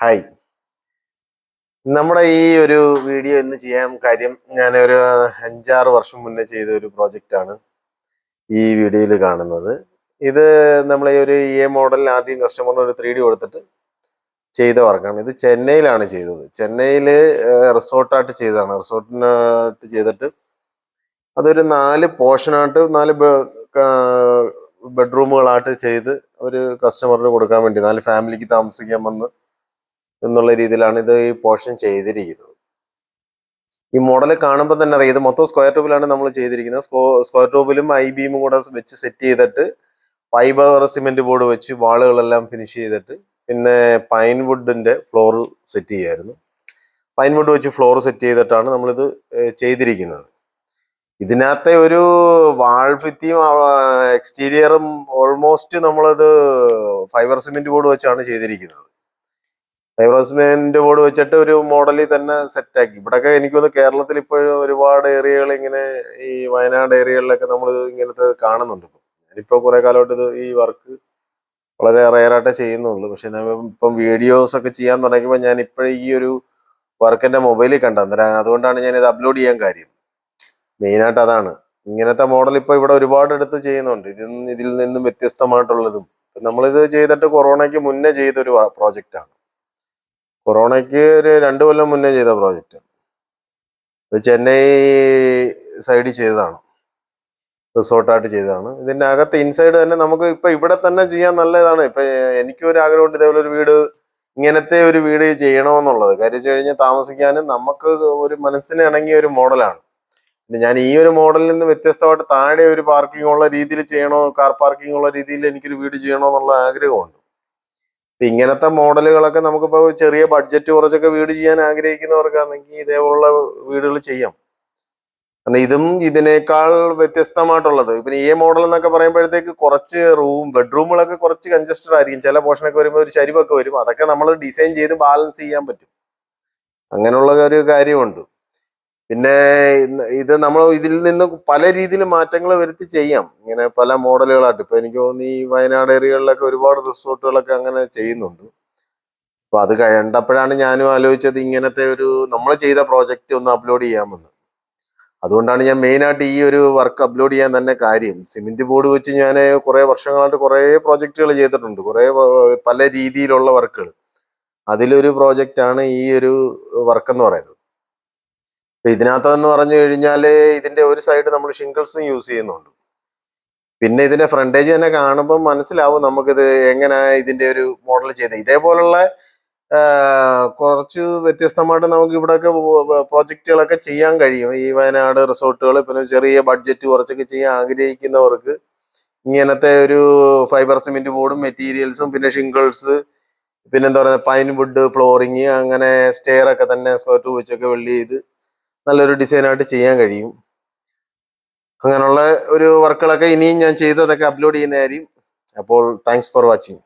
Hi. നമ്മുടെ ഈ ഒരു വീഡിയോ ഇന്ന് ചെയ്യാൻ കാര്യം ഞാനൊരു 5-6 വർഷം മുന്നേ ചെയ്ത ഒരു പ്രോജക്റ്റാണ് ഈ വീഡിയോയിൽ കാണുന്നത്. ഇത് നമ്മളെ ഒരു മോഡൽ ആദ്യം കസ്റ്റമറിന് ഒരു 3D കൊടുത്തിട്ട് ചെയ്ത വർക്കാണ്. ഇത് ചെന്നൈയിലാണ് ചെയ്തത്. ചെന്നൈയിൽ റിസോർട്ടായിട്ട് ചെയ്തതാണ്. റിസോർട്ടിനായിട്ട് ചെയ്തിട്ട് അതൊരു 4 പോർഷനായിട്ട് 4 ബെഡ്റൂമുകളായിട്ട് ചെയ്ത് ഒരു കസ്റ്റമറിന് കൊടുക്കാൻ വേണ്ടി 4 ഫാമിലിക്ക് താമസിക്കാൻ വന്ന് എന്നുള്ള രീതിയിലാണ് ഇത് ഈ പോർഷൻ ചെയ്തിരിക്കുന്നത്. ഈ മോഡൽ കാണുമ്പോൾ തന്നെ അറിയാം ഇത് മൊത്തം സ്ക്വയർ ട്യൂബിലാണ് നമ്മൾ ചെയ്തിരിക്കുന്നത്. സ്ക്വയർ ട്യൂബിലും ബീമും കൂടെ വെച്ച് സെറ്റ് ചെയ്തിട്ട് ഫൈബർ സിമെന്റ് ബോർഡ് വെച്ച് വാളുകളെല്ലാം ഫിനിഷ് ചെയ്തിട്ട് പിന്നെ പൈൻ വുഡിന്റെ ഫ്ലോർ സെറ്റ് ചെയ്യായിരുന്നു. പൈൻ വുഡ് വെച്ച് ഫ്ലോർ സെറ്റ് ചെയ്തിട്ടാണ് നമ്മളിത് ചെയ്തിരിക്കുന്നത്. ഇതിനകത്തെ ഒരു വാൾ ഭിത്തിയും എക്സ്റ്റീരിയറും ഓൾമോസ്റ്റ് നമ്മളത് ഫൈബർ സിമെന്റ് ബോർഡ് വെച്ചാണ് ചെയ്തിരിക്കുന്നത്. ഫൈബർ സിമെന്റ് ബോർഡ് വെച്ചിട്ട് ഒരു മോഡലിൽ തന്നെ സെറ്റാക്കി. ഇവിടെയൊക്കെ എനിക്കൊന്ന് കേരളത്തിൽ ഇപ്പോഴും ഒരുപാട് ഏരിയകൾ ഇങ്ങനെ ഈ വയനാട് ഏരിയകളിലൊക്കെ നമ്മൾ ഇങ്ങനത്തെ കാണുന്നുണ്ട്. ഞാനിപ്പോൾ കുറെ കാലമായിട്ട് ഇത് ഈ വർക്ക് വളരെ റെയറായിട്ടേ ചെയ്യുന്നുള്ളൂ. പക്ഷെ ഇപ്പം വീഡിയോസ് ഒക്കെ ചെയ്യാൻ തുടങ്ങിയപ്പോൾ ഞാൻ ഇപ്പോഴും ഈ ഒരു വർക്ക് എൻ്റെ മൊബൈലിൽ കണ്ടു. അന്നേരം അതുകൊണ്ടാണ് ഞാൻ ഇത് അപ്ലോഡ് ചെയ്യാൻ കാര്യം. മെയിനായിട്ട് അതാണ്. ഇങ്ങനത്തെ മോഡൽ ഇപ്പോൾ ഇവിടെ ഒരുപാട് എടുത്ത് ചെയ്യുന്നുണ്ട്. ഇതിൽ നിന്നും വ്യത്യസ്തമായിട്ടുള്ളതും. നമ്മളിത് ചെയ്തിട്ട് കൊറോണയ്ക്ക് മുന്നേ ചെയ്തൊരു പ്രോജക്റ്റാണ്. കൊറോണയ്ക്ക് ഒരു 2 കൊല്ലം മുന്നേ ചെയ്ത പ്രോജക്റ്റ്. ഇത് ചെന്നൈ സൈഡിൽ ചെയ്തതാണ്. റിസോർട്ടായിട്ട് ചെയ്തതാണ്. ഇതിൻ്റെ അകത്ത് ഇൻസൈഡ് തന്നെ നമുക്ക് ഇപ്പം ഇവിടെ തന്നെ ചെയ്യാൻ നല്ലതാണ്. ഇപ്പം എനിക്കൊരു ആഗ്രഹമുണ്ട് ഇതേപോലെ ഒരു വീട്, ഇങ്ങനത്തെ ഒരു വീട് ചെയ്യണമെന്നുള്ളത്. കാര്യം വെച്ച് കഴിഞ്ഞാൽ താമസിക്കാനും നമുക്ക് ഒരു മനസ്സിന് ഇണങ്ങിയ ഒരു മോഡലാണ്. പിന്നെ ഞാൻ ഈ ഒരു മോഡലിൽ നിന്ന് വ്യത്യസ്തമായിട്ട് താഴെ ഒരു പാർക്കിംഗ് ഉള്ള രീതിയിൽ ചെയ്യണോ, കാർ പാർക്കിംഗ് ഉള്ള രീതിയിൽ എനിക്കൊരു വീട് ചെയ്യണോ എന്നുള്ള ആഗ്രഹമുണ്ട്. ഇങ്ങനത്തെ മോഡലുകളൊക്കെ നമുക്കിപ്പോൾ ചെറിയ ബഡ്ജറ്റ് കുറച്ചൊക്കെ വീട് ചെയ്യാൻ ആഗ്രഹിക്കുന്നവർക്കാണെങ്കിൽ ഇതേപോലുള്ള വീടുകൾ ചെയ്യാം. കാരണം ഇതും ഇതിനേക്കാൾ വ്യത്യസ്തമായിട്ടുള്ളത്. പിന്നെ ഈ മോഡൽ എന്നൊക്കെ പറയുമ്പോഴത്തേക്ക് കുറച്ച് ബെഡ്റൂമുകളൊക്കെ കുറച്ച് കൺജസ്റ്റഡ് ആയിരിക്കും. ചില പോർഷനൊക്കെ വരുമ്പോൾ ഒരു ചരിവൊക്കെ വരും. അതൊക്കെ നമ്മൾ ഡിസൈൻ ചെയ്ത് ബാലൻസ് ചെയ്യാൻ പറ്റും. അങ്ങനെയുള്ള ഒരു കാര്യമുണ്ട്. പിന്നെ ഇത് നമ്മൾ ഇതിൽ നിന്ന് പല രീതിയിൽ മാറ്റങ്ങൾ വരുത്തി ചെയ്യാം. ഇങ്ങനെ പല മോഡലുകളായിട്ട്. ഇപ്പൊ എനിക്ക് തോന്നുന്നു ഈ വയനാട് ഏരിയകളിലൊക്കെ ഒരുപാട് റിസോർട്ടുകളൊക്കെ അങ്ങനെ ചെയ്യുന്നുണ്ട്. അപ്പൊ അത് കണ്ടപ്പോഴാണ് ഞാനും ആലോചിച്ചത് ഇങ്ങനത്തെ ഒരു നമ്മൾ ചെയ്ത പ്രോജക്റ്റ് ഒന്ന് അപ്ലോഡ് ചെയ്യാമെന്ന്. അതുകൊണ്ടാണ് ഞാൻ മെയിനായിട്ട് ഈ ഒരു വർക്ക് അപ്ലോഡ് ചെയ്യാൻ തന്നെ കാര്യം. സിമെന്റ് ബോർഡ് വെച്ച് ഞാൻ കുറെ വർഷങ്ങളായിട്ട് കുറെ പ്രോജക്റ്റുകൾ ചെയ്തിട്ടുണ്ട്. കുറെ പല രീതിയിലുള്ള വർക്കുകൾ. അതിലൊരു പ്രോജക്റ്റാണ് ഈ ഒരു വർക്ക് എന്ന് പറയുന്നത്. ഇപ്പൊ ഇതിനകത്തെന്ന് പറഞ്ഞു കഴിഞ്ഞാല് ഇതിന്റെ ഒരു സൈഡ് നമ്മൾ ഷിംഗിൾസും യൂസ് ചെയ്യുന്നുണ്ട്. പിന്നെ ഇതിന്റെ ഫ്രണ്ടേജ് തന്നെ കാണുമ്പോൾ മനസ്സിലാവും നമുക്കിത് എങ്ങനെ ഇതിന്റെ ഒരു മോഡൽ ചെയ്തത്. ഇതേപോലുള്ള കുറച്ച് വ്യത്യസ്തമായിട്ട് നമുക്ക് ഇവിടെയൊക്കെ പ്രോജക്റ്റുകളൊക്കെ ചെയ്യാൻ കഴിയും. ഈ വയനാട് റിസോർട്ടുകൾ പിന്നെ ചെറിയ ബഡ്ജറ്റ് കുറച്ചൊക്കെ ചെയ്യാൻ ആഗ്രഹിക്കുന്നവർക്ക് ഇങ്ങനത്തെ ഒരു ഫൈബർ സിമെന്റ് ബോർഡും മെറ്റീരിയൽസും പിന്നെ ഷിംഗിൾസ് പിന്നെ എന്താ പറയുക പൈൻ വുഡ് ഫ്ലോറിങ് അങ്ങനെ സ്റ്റെയർ ഒക്കെ തന്നെ സ്ക്വയർ ട്യൂബ് വെച്ചൊക്കെ വെൽഡ് ചെയ്ത് നല്ലൊരു ഡിസൈനായിട്ട് ചെയ്യാൻ കഴിയും. അങ്ങനെയുള്ള ഒരു വർക്കുകളൊക്കെ ഇനിയും ഞാൻ ചെയ്തതൊക്കെ അപ്ലോഡ് ചെയ്യുന്നതായിരിക്കും. അപ്പോൾ താങ്ക്സ് ഫോർ വാച്ചിങ്.